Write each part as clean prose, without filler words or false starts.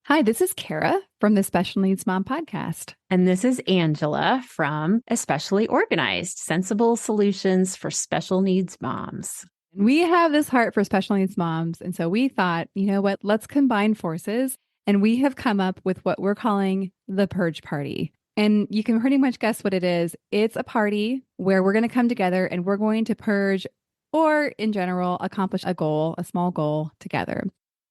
Hi, this is Kara from the Special Needs Mom podcast. And this is Angela from Especially Organized, Sensible Solutions for Special Needs Moms. We have this heart for special needs moms. And so we thought, you know what, let's combine forces. And we have come up with what we're calling the Purge Party. And you can pretty much guess what it is. It's a party where we're going to come together and we're going to purge, or in general, accomplish a goal, a small goal together.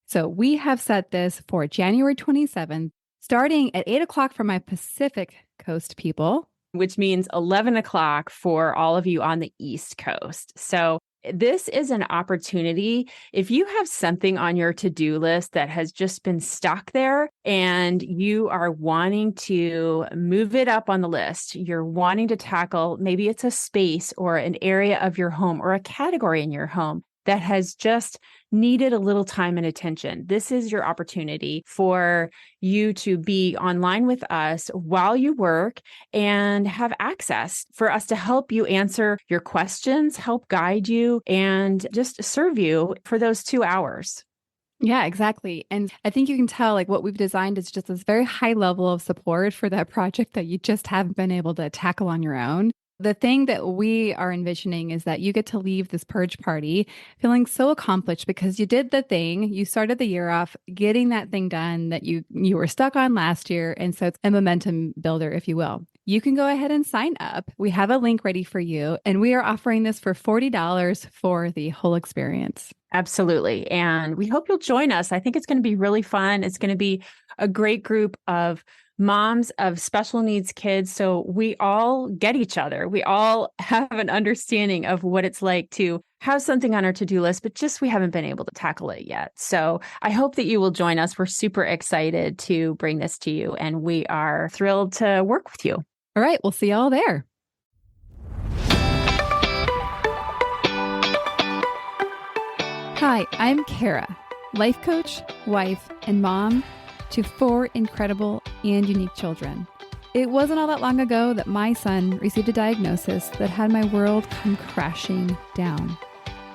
So we have set this for January 27th, starting at 8 o'clock for my Pacific Coast people, which means 11 o'clock for all of you on the East Coast. So this is an opportunity. If you have something on your to-do list that has just been stuck there and you are wanting to move it up on the list, you're wanting to tackle, maybe it's a space or an area of your home or a category in your home that has just needed a little time and attention. This is your opportunity for you to be online with us while you work and have access for us to help you answer your questions, help guide you, and just serve you for those 2 hours. Yeah, exactly. And I think you can tell like what we've designed is just this very high level of support for that project that you just haven't been able to tackle on your own. The thing that we are envisioning is that you get to leave this purge party feeling so accomplished because you did the thing. You started the year off getting that thing done that you were stuck on last year. And so it's a momentum builder, if you will. You can go ahead and sign up. We have a link ready for you. And we are offering this for $40 for the whole experience. Absolutely. And we hope you'll join us. I think it's going to be really fun. It's going to be a great group of moms of special needs kids. So we all get each other. We all have an understanding of what it's like to have something on our to-do list, but just we haven't been able to tackle it yet. So I hope that you will join us. We're super excited to bring this to you, and we are thrilled to work with you. All right. We'll see you all there. Hi, I'm Kara, life coach, wife, and mom to 4 incredible and unique children. It wasn't all that long ago that my son received a diagnosis that had my world come crashing down.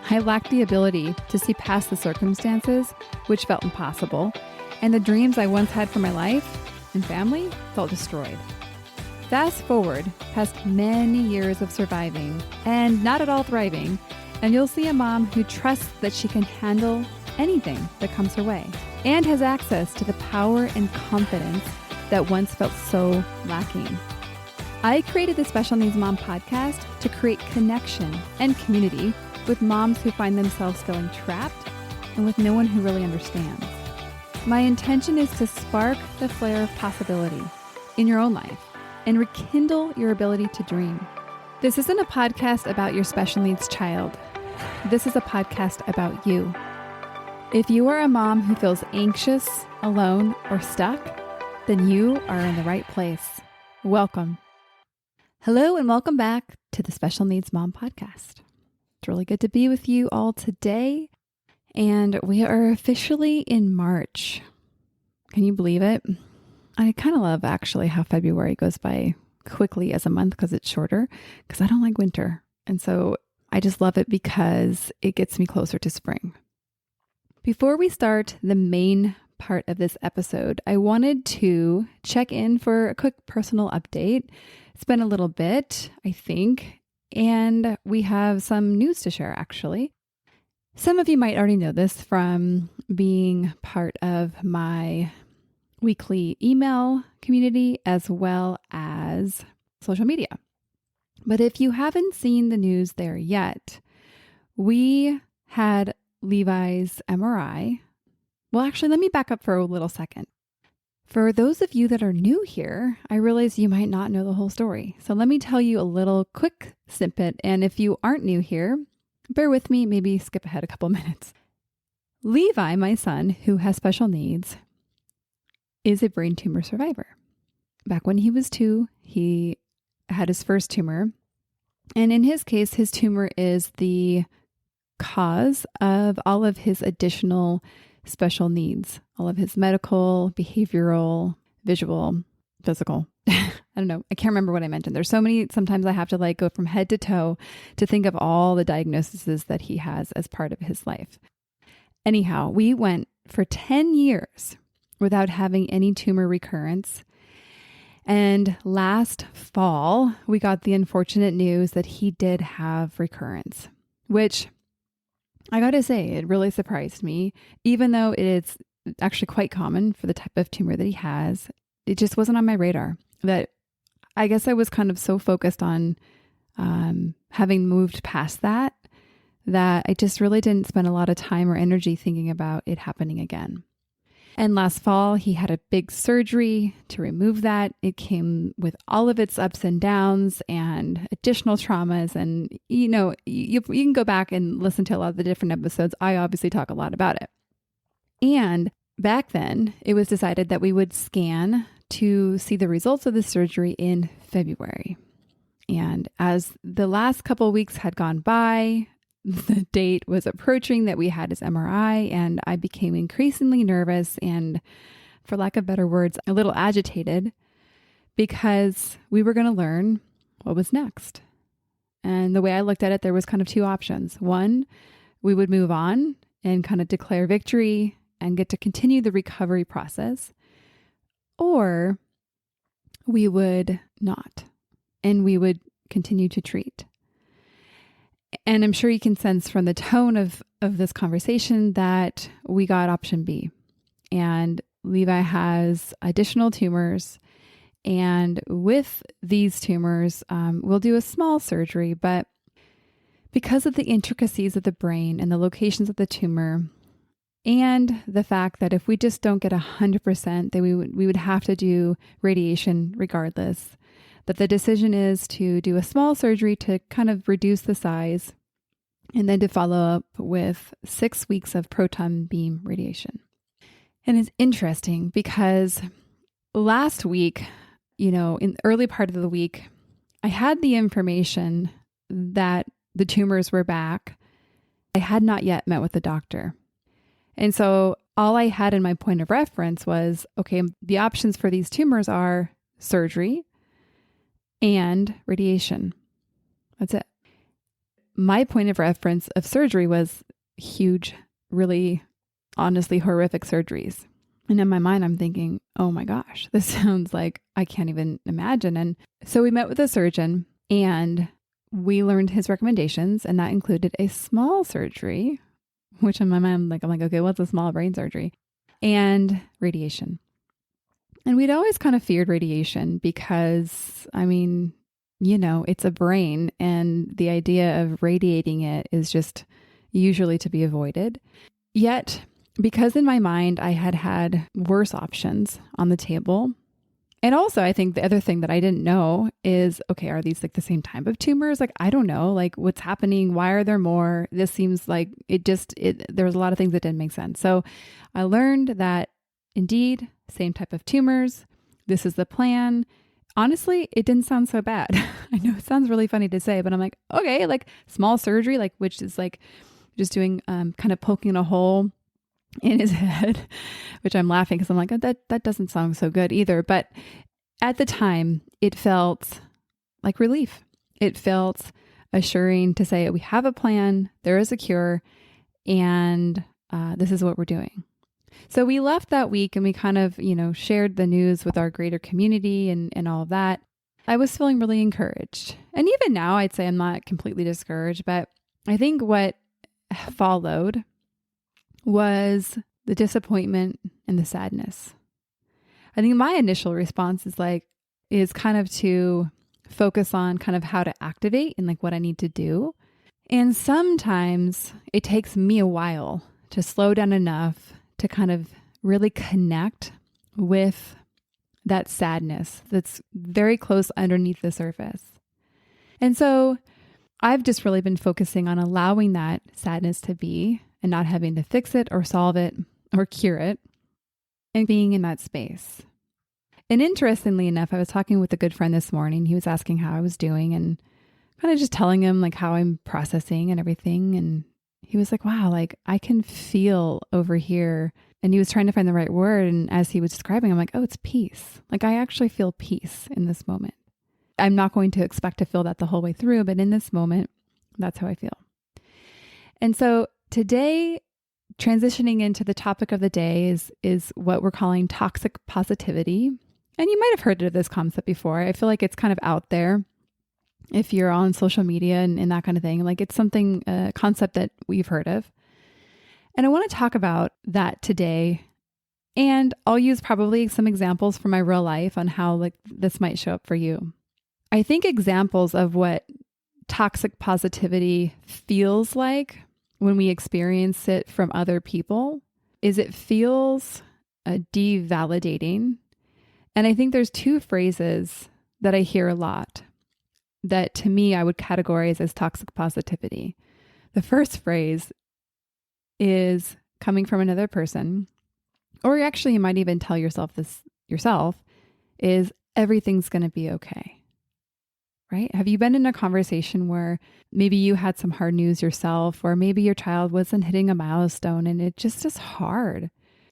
I lacked the ability to see past the circumstances, which felt impossible, and the dreams I once had for my life and family felt destroyed. Fast forward past many years of surviving and not at all thriving, and you'll see a mom who trusts that she can handle anything that comes her way and has access to the power and confidence that once felt so lacking. I created the Special Needs Mom podcast to create connection and community with moms who find themselves feeling trapped and with no one who really understands. My intention is to spark the flare of possibility in your own life and rekindle your ability to dream. This isn't a podcast about your special needs child. This is a podcast about you. If you are a mom who feels anxious, alone, or stuck, then you are in the right place. Welcome. Hello and welcome back to the Special Needs Mom podcast. It's really good to be with you all today. And we are officially in March. Can you believe it? I kind of love actually how February goes by quickly as a month because it's shorter, because I don't like winter. And so I just love it because it gets me closer to spring. Before we start the main part of this episode, I wanted to check in for a quick personal update. It's been a little bit, I think, and we have some news to share, actually. Some of you might already know this from being part of my weekly email community as well as social media. But if you haven't seen the news there yet, we had Levi's MRI. Well, actually, let me back up for a little second. For those of you that are new here, I realize you might not know the whole story. So let me tell you a little quick snippet. And if you aren't new here, bear with me, maybe skip ahead a couple minutes. Levi, my son, who has special needs, is a brain tumor survivor. Back when he was 2, he had his first tumor. And in his case, his tumor is the cause of all of his additional special needs, all of his medical, behavioral, visual, physical. I don't know. I can't remember what I mentioned. There's so many, sometimes I have to go from head to toe to think of all the diagnoses that he has as part of his life. Anyhow, we went for 10 years without having any tumor recurrence. And last fall, we got the unfortunate news that he did have recurrence, which I got to say, it really surprised me, even though it is actually quite common for the type of tumor that he has. It just wasn't on my radar. That I guess I was kind of so focused on having moved past that I just really didn't spend a lot of time or energy thinking about it happening again. And last fall, he had a big surgery to remove that. It came with all of its ups and downs and additional traumas. And, you know, you can go back and listen to a lot of the different episodes. I obviously talk a lot about it. And back then, it was decided that we would scan to see the results of the surgery in February. And as the last couple of weeks had gone by, the date was approaching that we had his MRI, and I became increasingly nervous and, for lack of better words, a little agitated because we were going to learn what was next. And the way I looked at it, there was kind of two options. One, we would move on and kind of declare victory and get to continue the recovery process, or we would not, and we would continue to treat. And I'm sure you can sense from the tone of this conversation that we got option B. And Levi has additional tumors. And with these tumors, we'll do a small surgery. But because of the intricacies of the brain and the locations of the tumor, and the fact that if we just don't get 100%, then we would have to do radiation regardless, that the decision is to do a small surgery to kind of reduce the size and then to follow up with 6 weeks of proton beam radiation. And it's interesting because last week, in the early part of the week, I had the information that the tumors were back. I had not yet met with the doctor. And so all I had in my point of reference was, okay, the options for these tumors are surgery and radiation. That's it. My point of reference of surgery was huge, really, honestly, horrific surgeries. And in my mind, I'm thinking, oh my gosh, this sounds like I can't even imagine. And so we met with a surgeon and we learned his recommendations, and that included a small surgery, which in my mind, I'm like, okay, what's a small brain surgery? And radiation. And we'd always kind of feared radiation because, it's a brain, and the idea of radiating it is just usually to be avoided. Yet, because in my mind, I had worse options on the table. And also, I think the other thing that I didn't know is, okay, are these like the same type of tumors? Like, I don't know, like what's happening? Why are there more? This seems like there was a lot of things that didn't make sense. So I learned that indeed, same type of tumors. This is the plan. Honestly, it didn't sound so bad. I know it sounds really funny to say, but I'm like, okay, like small surgery, like which is like just doing kind of poking a hole in his head, which I'm laughing because I'm like, oh, that doesn't sound so good either. But at the time, it felt like relief. It felt assuring to say, we have a plan, there is a cure, and this is what we're doing. So we left that week and we kind of, shared the news with our greater community and all of that. I was feeling really encouraged. And even now, I'd say I'm not completely discouraged, but I think what followed was the disappointment and the sadness. I think my initial response is kind of to focus on kind of how to activate and like what I need to do. And sometimes it takes me a while to slow down enough to kind of really connect with that sadness that's very close underneath the surface. And so I've just really been focusing on allowing that sadness to be and not having to fix it or solve it or cure it, and being in that space. And interestingly enough, I was talking with a good friend this morning. He was asking how I was doing and kind of just telling him like how I'm processing and everything. And he was like, wow, like I can feel over here. And he was trying to find the right word. And as he was describing, I'm like, oh, it's peace. Like I actually feel peace in this moment. I'm not going to expect to feel that the whole way through, but in this moment, that's how I feel. And so today, transitioning into the topic of the day is what we're calling toxic positivity. And you might have heard of this concept before. I feel like it's kind of out there if you're on social media and that kind of thing. Like it's something, a concept that we've heard of. And I want to talk about that today. And I'll use probably some examples from my real life on how like this might show up for you. I think examples of what toxic positivity feels like when we experience it from other people is it feels devalidating. And I think there's two phrases that I hear a lot that to me I would categorize as toxic positivity. The first phrase is coming from another person, or actually you might even tell yourself this yourself, is everything's going to be okay. Right? Have you been in a conversation where maybe you had some hard news yourself, or maybe your child wasn't hitting a milestone and it just is hard,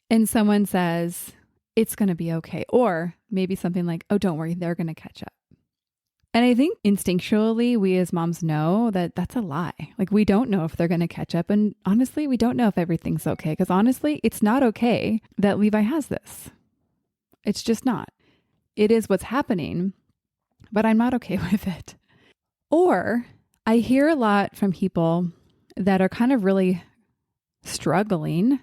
and someone says, it's going to be okay. Or maybe something like, oh, don't worry, they're going to catch up. And I think instinctually, we as moms know that that's a lie. Like we don't know if they're going to catch up. And honestly, we don't know if everything's okay. Because honestly, it's not okay that Levi has this. It's just not. It is what's happening, but I'm not okay with it. Or I hear a lot from people that are kind of really struggling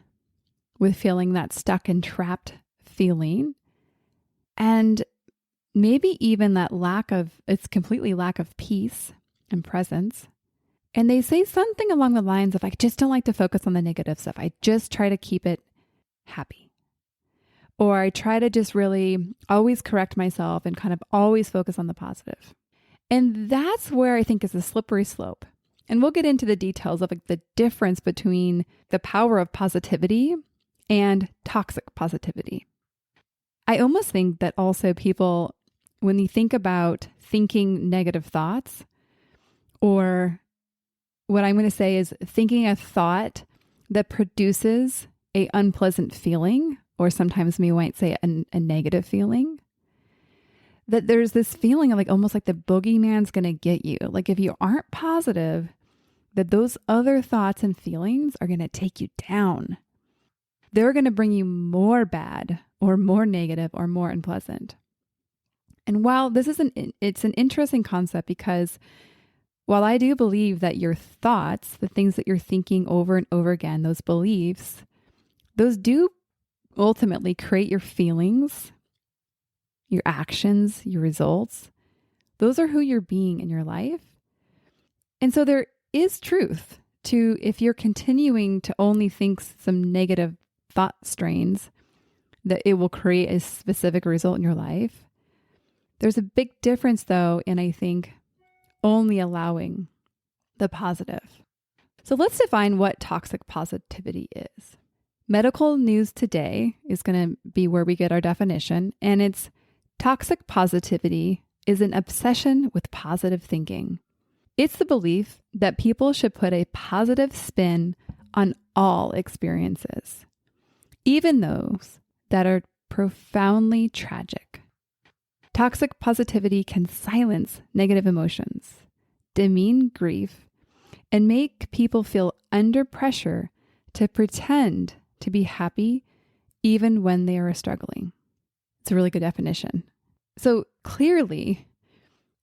with feeling that stuck and trapped feeling. And maybe even that it's completely lack of peace and presence. And they say something along the lines of, I just don't like to focus on the negative stuff. I just try to keep it happy. Or I try to just really always correct myself and kind of always focus on the positive. And that's where I think is a slippery slope. And we'll get into the details of like the difference between the power of positivity and toxic positivity. I almost think that also people, when you think about thinking negative thoughts, or what I'm going to say is thinking a thought that produces a unpleasant feeling, or sometimes we might say a negative feeling, that there's this feeling of like almost like the boogeyman's going to get you. Like if you aren't positive, that those other thoughts and feelings are going to take you down. They're going to bring you more bad or more negative or more unpleasant. And while this is it's an interesting concept, because while I do believe that your thoughts, the things that you're thinking over and over again, those beliefs, those do ultimately create your feelings, your actions, your results. Those are who you're being in your life. And so there is truth to, if you're continuing to only think some negative thought strains, that it will create a specific result in your life. There's a big difference though in, I think, only allowing the positive. So let's define what toxic positivity is. Medical News Today is going to be where we get our definition, and it's toxic positivity is an obsession with positive thinking. It's the belief that people should put a positive spin on all experiences, even those that are profoundly tragic. Toxic positivity can silence negative emotions, demean grief, and make people feel under pressure to pretend to be happy even when they are struggling. It's a really good definition. So clearly,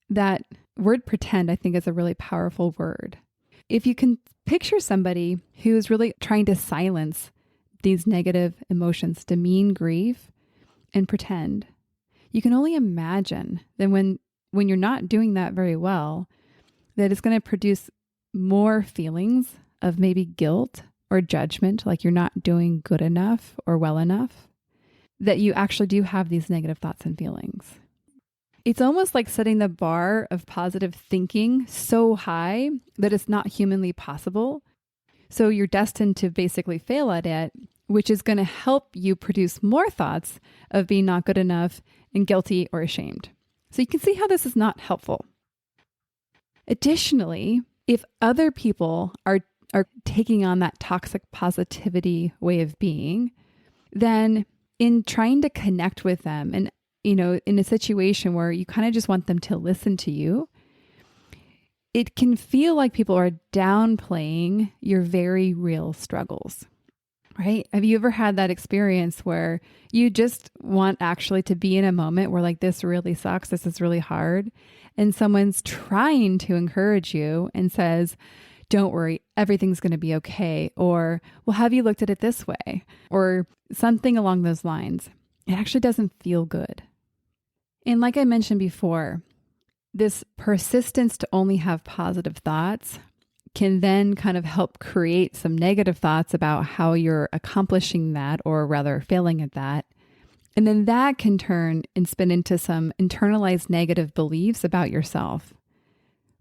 that word pretend, I think, is a really powerful word. If you can picture somebody who is really trying to silence these negative emotions, demean grief, and pretend, you can only imagine that when you're not doing that very well, that it's going to produce more feelings of maybe guilt or judgment, like you're not doing good enough or well enough, that you actually do have these negative thoughts and feelings. It's almost like setting the bar of positive thinking so high that it's not humanly possible. So you're destined to basically fail at it, which is going to help you produce more thoughts of being not good enough and guilty or ashamed. So you can see how this is not helpful. Additionally, if other people are taking on that toxic positivity way of being, then in trying to connect with them and, in a situation where you kind of just want them to listen to you, it can feel like people are downplaying your very real struggles. right? Have you ever had that experience where you just want actually to be in a moment where like, this really sucks, this is really hard, and someone's trying to encourage you and says, don't worry, everything's going to be okay. Or, well, have you looked at it this way? Or something along those lines. It actually doesn't feel good. And like I mentioned before, this persistence to only have positive thoughts can then kind of help create some negative thoughts about how you're accomplishing that, or rather failing at that. And then that can turn and spin into some internalized negative beliefs about yourself,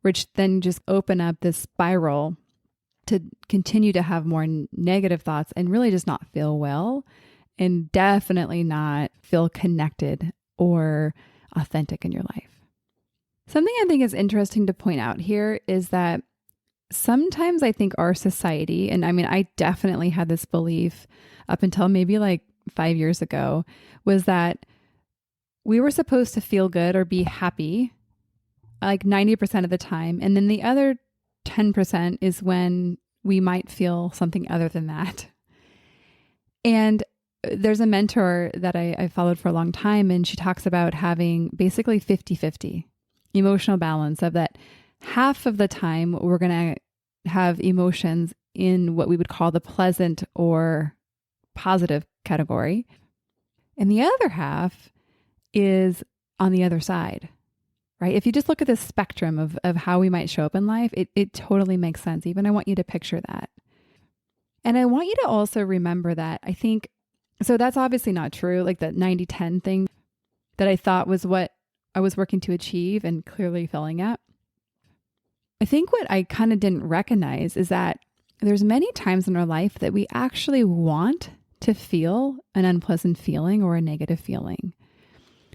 which then just open up this spiral to continue to have more negative thoughts and really just not feel well, and definitely not feel connected or authentic in your life. Something I think is interesting to point out here is that sometimes I think our society, and I mean, I definitely had this belief up until maybe like 5 years ago, was that we were supposed to feel good or be happy like 90% of the time. And then the other 10% is when we might feel something other than that. And there's a mentor that I followed for a long time, and she talks about having basically 50-50 emotional balance, of that half of the time we're going to have emotions in what we would call the pleasant or positive category. And the other half is on the other side. Right? If you just look at the spectrum of how we might show up in life, it totally makes sense. Even I want you to picture that. And I want you to also remember that I think, so that's obviously not true, like that 90-10 thing that I thought was what I was working to achieve and clearly failing at. I think what I kind of didn't recognize is that there's many times in our life that we actually want to feel an unpleasant feeling or a negative feeling.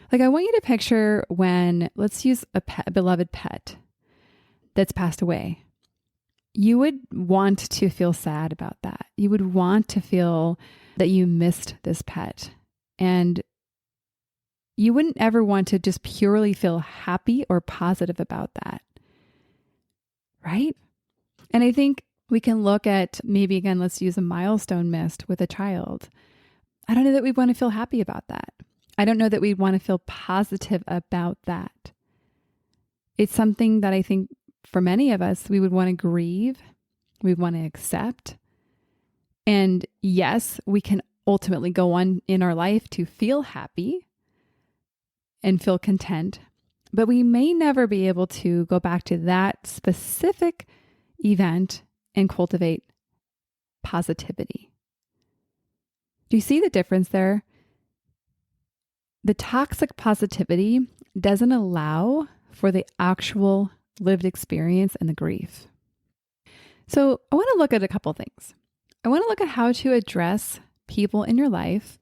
Like I want you to picture when, let's use a beloved pet that's passed away. You would want to feel sad about that. You would want to feel that you missed this pet. And you wouldn't ever want to just purely feel happy or positive about that. Right? And I think we can look at, maybe again, let's use a milestone missed with a child. I don't know that we want to feel happy about that. I don't know that we'd want to feel positive about that. It's something that I think for many of us, we would want to grieve. We want to accept. And yes, we can ultimately go on in our life to feel happy and feel content, but we may never be able to go back to that specific event and cultivate positivity. Do you see the difference there? The toxic positivity doesn't allow for the actual lived experience and the grief. So I want to look at a couple things. I want to look at how to address people in your life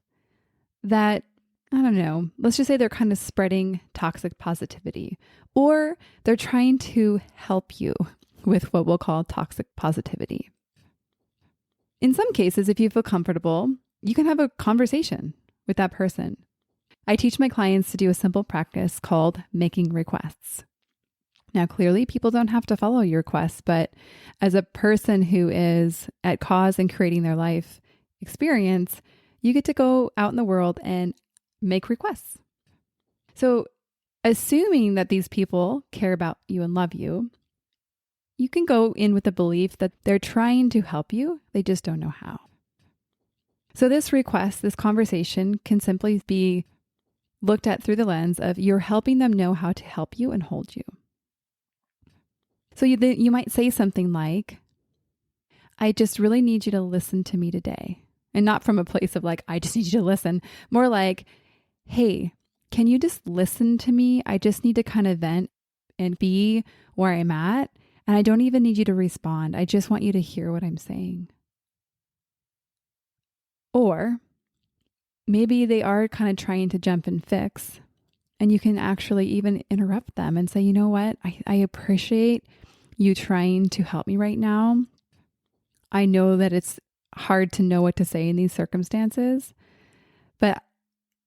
that, I don't know, let's just say they're kind of spreading toxic positivity, or they're trying to help you with what we'll call toxic positivity. In some cases, if you feel comfortable, you can have a conversation with that person. I teach my clients to do a simple practice called making requests. Now, clearly, people don't have to follow your requests, but as a person who is at cause in creating their life experience, you get to go out in the world and make requests. So, assuming that these people care about you and love you, you can go in with the belief that they're trying to help you, they just don't know how. So this request, this conversation can simply be looked at through the lens of you're helping them know how to help you and hold you. So you might say something like, I just really need you to listen to me today. And not from a place of like, I just need you to listen. More like, hey, can you just listen to me? I just need to kind of vent and be where I'm at. And I don't even need you to respond. I just want you to hear what I'm saying. Or maybe they are kind of trying to jump and fix, and you can actually even interrupt them and say, you know what? I appreciate you trying to help me right now. I know that it's hard to know what to say in these circumstances, but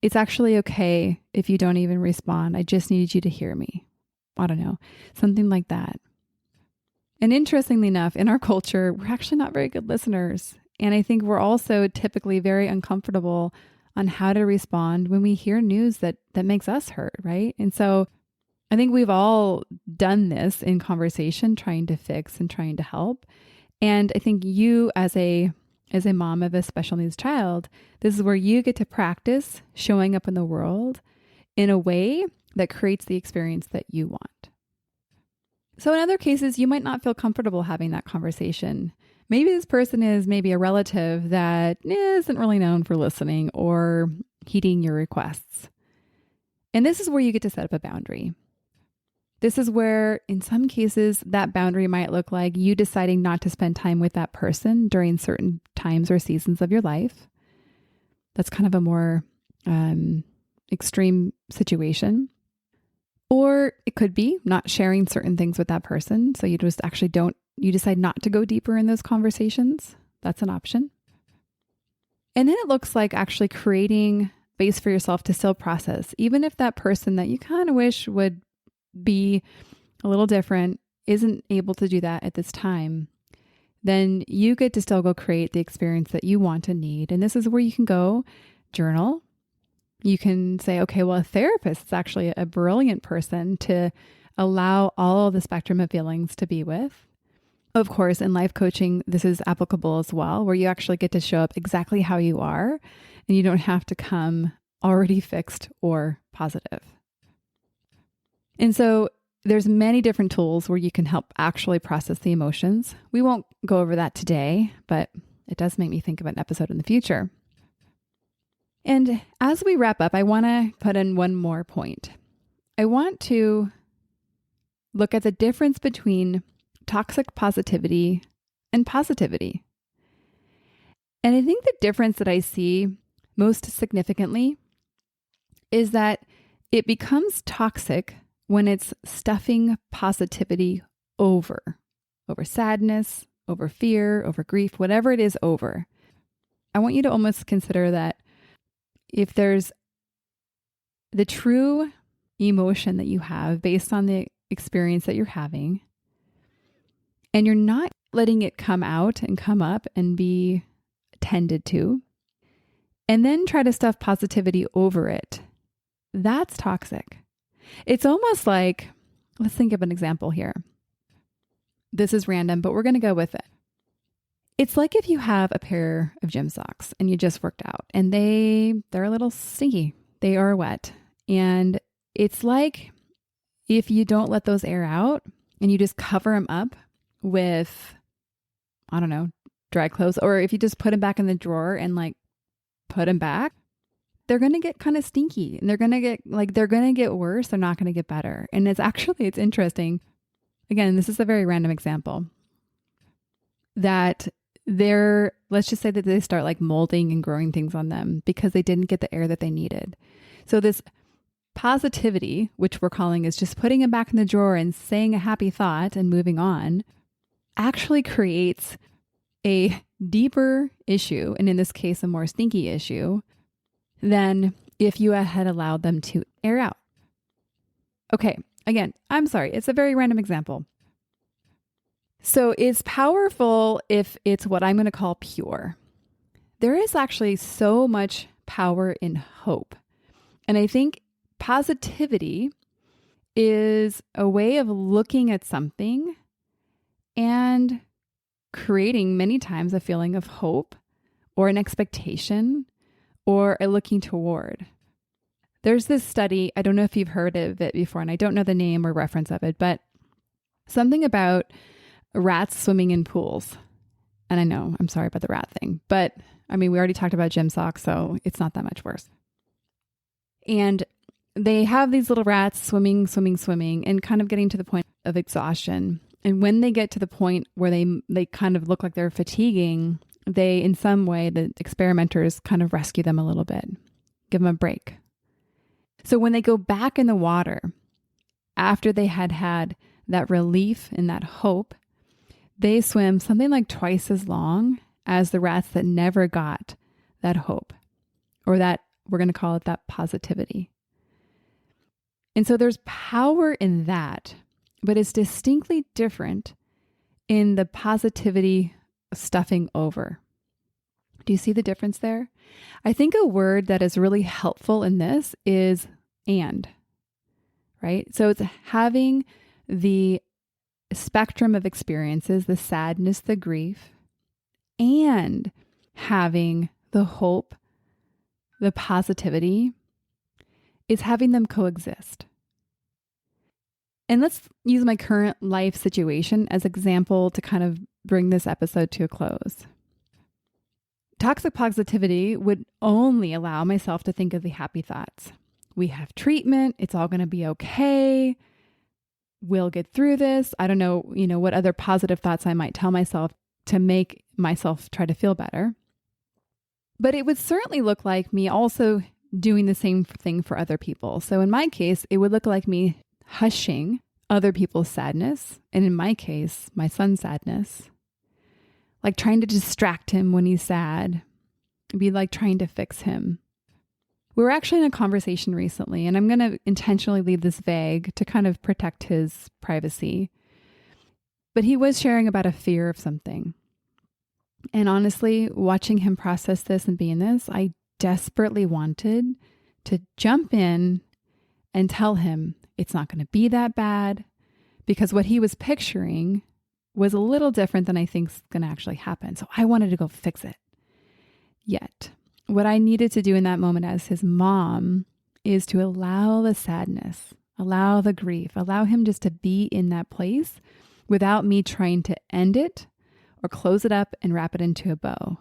it's actually okay if you don't even respond. I just needed you to hear me. I don't know, something like that. And interestingly enough, in our culture, we're actually not very good listeners. And I think we're also typically very uncomfortable on how to respond when we hear news that makes us hurt, right? And so I think we've all done this in conversation, trying to fix and trying to help. And I think you as a mom of a special needs child, this is where you get to practice showing up in the world in a way that creates the experience that you want. So in other cases, you might not feel comfortable having that conversation. Maybe this person is maybe a relative that isn't really known for listening or heeding your requests. And this is where you get to set up a boundary. This is where, in some cases, that boundary might look like you deciding not to spend time with that person during certain times or seasons of your life. That's kind of a more extreme situation. Or it could be not sharing certain things with that person. So you just actually you decide not to go deeper in those conversations. That's an option. And then it looks like actually creating space for yourself to still process, even if that person that you kind of wish would be a little different isn't able to do that at this time, then you get to still go create the experience that you want and need. And this is where you can go journal. You can say, okay, well, a therapist is actually a brilliant person to allow all of the spectrum of feelings to be with. Of course, in life coaching, this is applicable as well, where you actually get to show up exactly how you are, and you don't have to come already fixed or positive. And so there's many different tools where you can help actually process the emotions. We won't go over that today, but it does make me think of an episode in the future. And as we wrap up, I want to put in one more point. I want to look at the difference between toxic positivity and positivity. And I think the difference that I see most significantly is that it becomes toxic when it's stuffing positivity over sadness, over fear, over grief, whatever it is over. I want you to almost consider that if there's the true emotion that you have based on the experience that you're having, and you're not letting it come out and come up and be tended to, and then try to stuff positivity over it, that's toxic. It's almost like, let's think of an example here. This is random, but we're going to go with it. It's like if you have a pair of gym socks and you just worked out and they're a little stinky. They are wet. And it's like if you don't let those air out and you just cover them up with, I don't know, dry clothes, or if you just put them back in the drawer and like put them back, they're going to get kind of stinky and they're going to get worse. They're not going to get better. And it's interesting. Again, this is a very random example that let's just say that they start like molding and growing things on them because they didn't get the air that they needed. So this positivity, which we're calling is just putting them back in the drawer and saying a happy thought and moving on, actually creates a deeper issue. And in this case, a more stinky issue than if you had allowed them to air out. Okay, again, I'm sorry, it's a very random example. So it's powerful if it's what I'm going to call pure. There is actually so much power in hope. And I think positivity is a way of looking at something and creating many times a feeling of hope or an expectation or a looking toward. There's this study, I don't know if you've heard of it before, and I don't know the name or reference of it, but something about rats swimming in pools. And I know, I'm sorry about the rat thing, but I mean, we already talked about gym socks, so it's not that much worse. And they have these little rats swimming, and kind of getting to the point of exhaustion. And when they get to the point where they kind of look like they're fatiguing, they, in some way, the experimenters kind of rescue them a little bit, give them a break. So when they go back in the water, after they had that relief and that hope, they swim something like twice as long as the rats that never got that hope, or that, we're going to call it that positivity. And so there's power in that, but it's distinctly different in the positivity stuffing over. Do you see the difference there? I think a word that is really helpful in this is and, right? So it's having the spectrum of experiences, the sadness, the grief, and having the hope, the positivity, is having them coexist. And let's use my current life situation as example to kind of bring this episode to a close. Toxic positivity would only allow myself to think of the happy thoughts. We have treatment. It's all going to be okay. We'll get through this. I don't know, what other positive thoughts I might tell myself to make myself try to feel better. But it would certainly look like me also doing the same thing for other people. So in my case, it would look like me hushing other people's sadness. And in my case, my son's sadness. Like trying to distract him when he's sad. It'd be like trying to fix him. We were actually in a conversation recently, and I'm going to intentionally leave this vague to kind of protect his privacy. But he was sharing about a fear of something. And honestly, watching him process this and be in this, I desperately wanted to jump in and tell him it's not going to be that bad, because what he was picturing was a little different than I think is going to actually happen. So I wanted to go fix it. Yet, what I needed to do in that moment as his mom is to allow the sadness, allow the grief, allow him just to be in that place without me trying to end it or close it up and wrap it into a bow.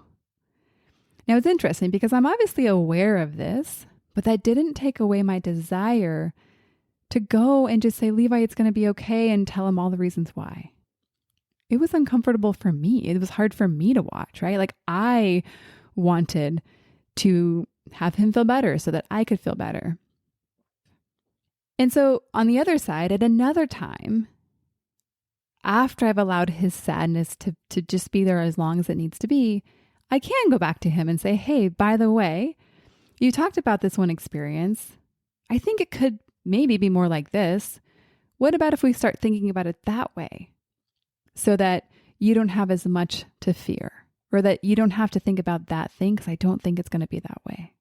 Now, it's interesting because I'm obviously aware of this, but that didn't take away my desire to go and just say, Levi, it's going to be okay, and tell him all the reasons why. It was uncomfortable for me. It was hard for me to watch, right? Like I wanted to have him feel better so that I could feel better. And so on the other side, at another time, after I've allowed his sadness to just be there as long as it needs to be, I can go back to him and say, hey, by the way, you talked about this one experience. I think it could maybe be more like this. What about if we start thinking about it that way? So that you don't have as much to fear, or that you don't have to think about that thing, because I don't think it's going to be that way.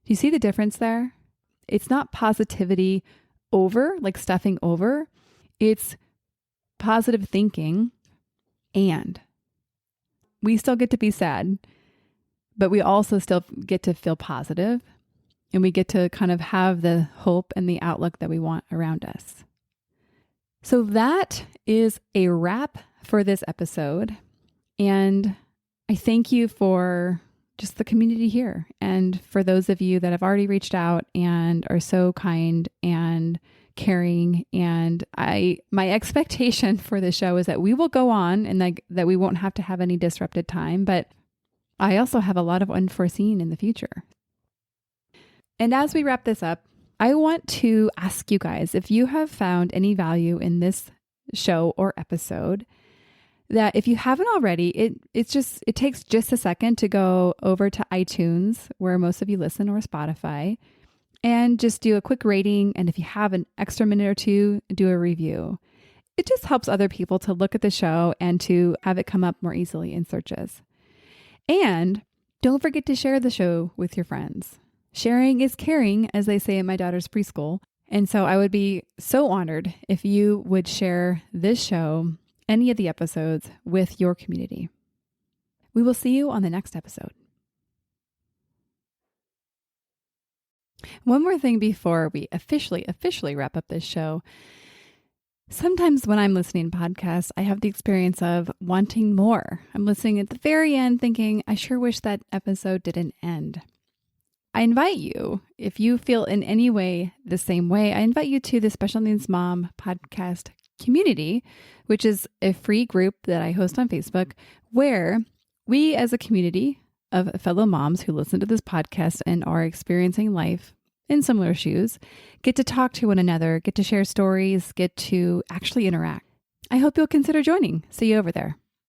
Do you see the difference there? It's not positivity over, like stuffing over. It's positive thinking, and we still get to be sad, but we also still get to feel positive, and we get to kind of have the hope and the outlook that we want around us. So that is a wrap for this episode. And I thank you for just the community here. And for those of you that have already reached out and are so kind and caring. And my expectation for the show is that we will go on and that we won't have to have any disrupted time. But I also have a lot of unforeseen in the future. And as we wrap this up, I want to ask you guys if you have found any value in this show or episode, that if you haven't already, it takes just a second to go over to iTunes, where most of you listen, or Spotify, and just do a quick rating. And if you have an extra minute or two, do a review. It just helps other people to look at the show and to have it come up more easily in searches. And don't forget to share the show with your friends. Sharing is caring, as they say in my daughter's preschool. And so I would be so honored if you would share this show, any of the episodes, with your community. We will see you on the next episode. One more thing before we officially wrap up this show. Sometimes when I'm listening to podcasts, I have the experience of wanting more. I'm listening at the very end thinking, I sure wish that episode didn't end. I invite you, if you feel in any way the same way, I invite you to the Special Needs Mom podcast community, which is a free group that I host on Facebook, where we as a community of fellow moms who listen to this podcast and are experiencing life in similar shoes, get to talk to one another, get to share stories, get to actually interact. I hope you'll consider joining. See you over there.